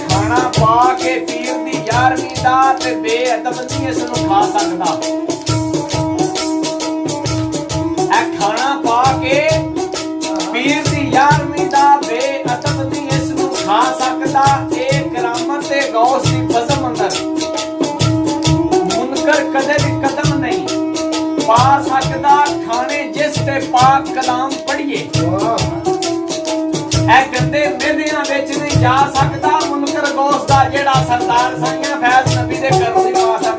खाना पा के पीर दी 11वीं दा ते बेअदब नहीं इस नूं खा सकदा। खाना पा के पीर दी 11वीं दा बेअदब नहीं इस नूं खा सकदा। करामत ते गौस दी बज़म अंदर मुनकर कदे भी कदम नहीं पा सकदा। खाने जिस ते पाक कलाम पढ़िए गंदे मेदियां विच नहीं जा सकदा। मुनकर गौस दा जेड़ा सरदार साईं फैज नबी दे घर दी वासा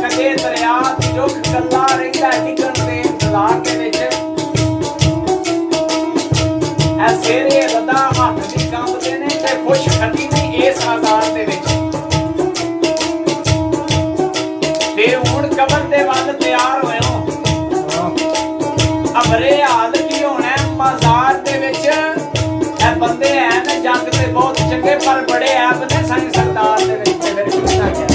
ਠਗੇ ਦਰਿਆ ਦੁੱਖ ਕੱਲਾ ਰਹਿੰਦਾ ਟਿਕਣ ਦੇ ਇੰਤਜ਼ਾਰ ਦੇ ਵਿੱਚ। ਐਸੇਰੇ ਲਦਾ ਹੱਥ ਦੀ ਕੰਬਦੇ ਨੇ ਤੇ ਖੁਸ਼ ਖੱਟੀ ਨਹੀਂ ਇਸ ਆਜ਼ਾਦ ਦੇ ਵਿੱਚ। ਤੇ ਹੁਣ ਕਬਰ ਦੇ ਵੱਲ ਤਿਆਰ ਹੋਇਓ, ਅਮਰੇ ਹਾਲ ਕੀ ਹੋਣਾ ਬਾਜ਼ਾਰ ਦੇ ਵਿੱਚ। ਇਹ ਬੰਦੇ ਐ ਨੇ ਜੰਗ ਤੇ ਬਹੁਤ ਚੰਗੇ ਪਰ ਬੜੇ ਐਬ ਨੇ ਸਾਈਂ ਸਰਦਾਰ ਦੇ ਵਿੱਚ। ਮੇਰੇ ਕੋਲ ਆ ਗਿਆ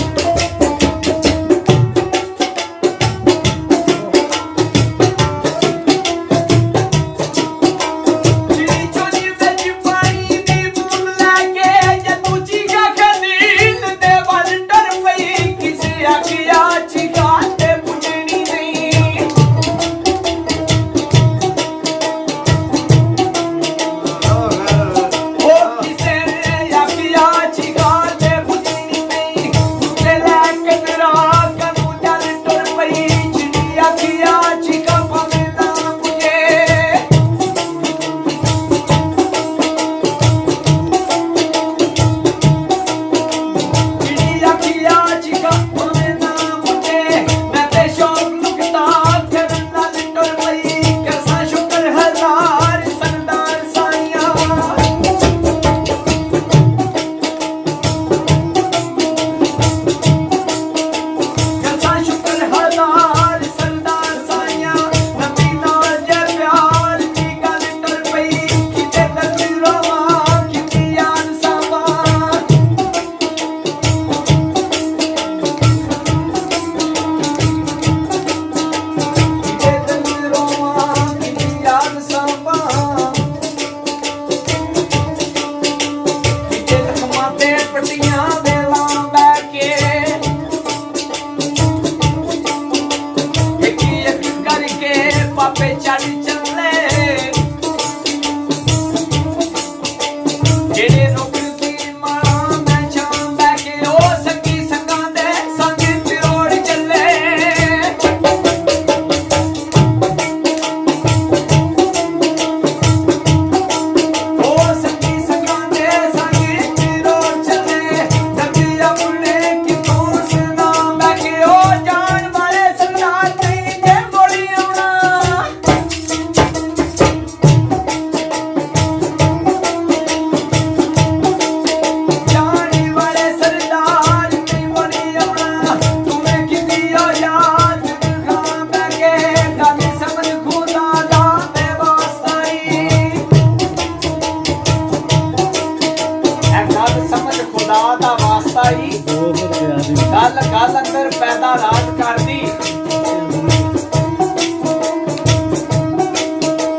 ਗੱਲ ਗੱਲ ਅੰਦਰ ਪੈਦਾ ਰਾਜ ਕਰਦੀ।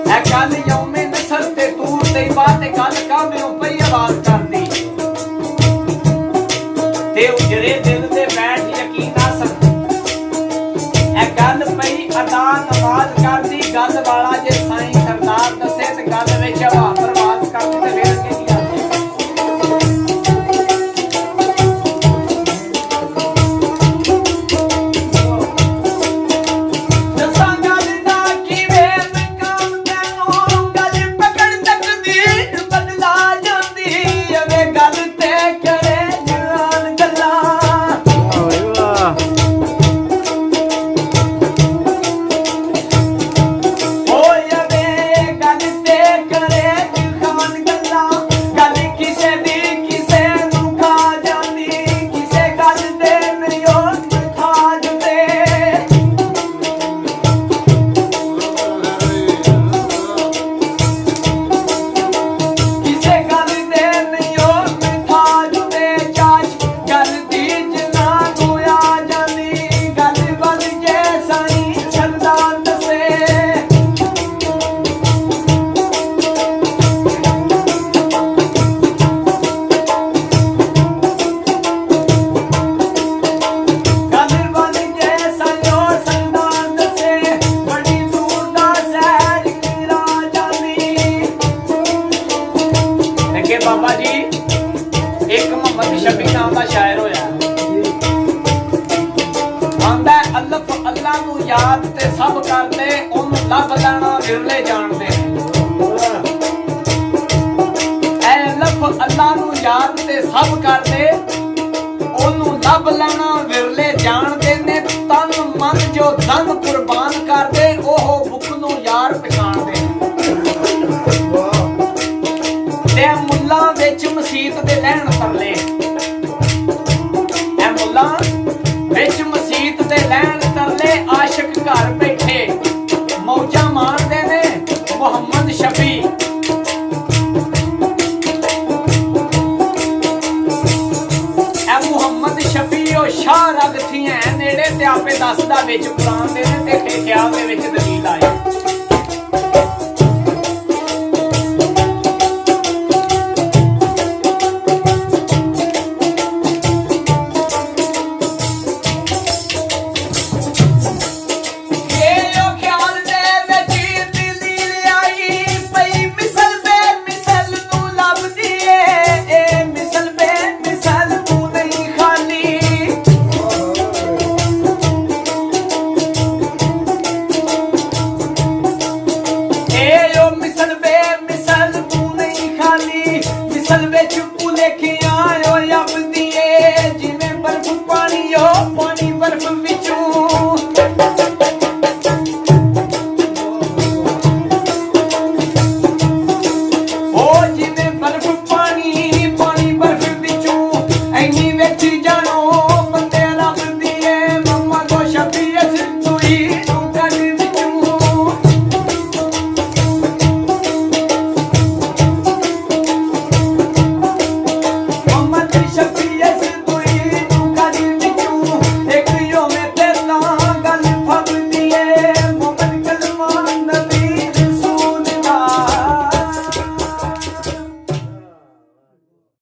ਇਹ ਗੱਲ ਯੌਮੇ ਨਸਰ ਤੇ ਤੂਰ ਤੇ ਬਾਤ ਗੱਲ ਕਾਮਿਓਂ ਪਈ ਆਵਾਜ਼ ਕਰਦੀ। ਤੇ ਉਜੜੇ ਦਿਲ ਤੇ ਬੈਠ ਯਕੀਨ ਆਸਨ ਇਹ ਗੱਲ ਪਈ ਅਦਾ ਨਮਾਜ਼ ਕਰਦੀ। ਗੱਲ ਵਾਲਾ ਜੇ ਸਾਈਂ ਸਰਦਾਰ ਦੱਸੇ ਤੇ ਗੱਲ ਵਿੱਚ ਹਵਾ ਪ੍ਰਵਾਸ ਕਰਦੀ ਤੇ ਵੇਖ ਕੇ ਕੀ ਆਖੇ। बाबा जी एक मोहम्मद शफी नाम का शायर होया आंदा अल्लाह अल्लाह नू याद ते सब करदे ओनू लभ लेना विरले जानदे ऐ लभ अल्लाह नू याद ते सब करदे ओनू लभ लेना विरले जानदे ने ਸੰਗ ਕੁਰਬਾਨ ਕਰਦੇ ਉਹ ਬੁੱਕ ਨੂੰ ਯਾਰ ਪਛਾਣਦੇ ਤੇ ਮੁੱਲਾਂ ਵਿੱਚ ਮਸੀਤ ਦੇ ਲੈਣ ਤਰਲੇ ਇਹ ਮੁੱਲਾਂ ਵਿੱਚ ਮਸੀਤ ਦੇ ਲੈਣ ਤਰਲੇ ਆਸ਼ਿਕ ਘਰ ਬੈਠੇ ਮੌਜਾਂ ਮਾਣਦੇ ਨੇ ਮੁਹੰਮਦ ਸ਼ਫੀ ਇਹ ਮੁਹੰਮਦ ਸ਼ਫੀ ਉਹ ਸ਼ਾਹ ਰਗ ਥੀਆਂ ਨੇੜੇ ਤੇ ਆਪੇ ਦੱਸਦਾ ਵਿੱਚ ਕੁਰਾਨ ਦੇ ਨੇ ਤੇ ਖਿਆਲ ਦੇ ਵਿੱਚ ਦਲੀਲ ਆਈ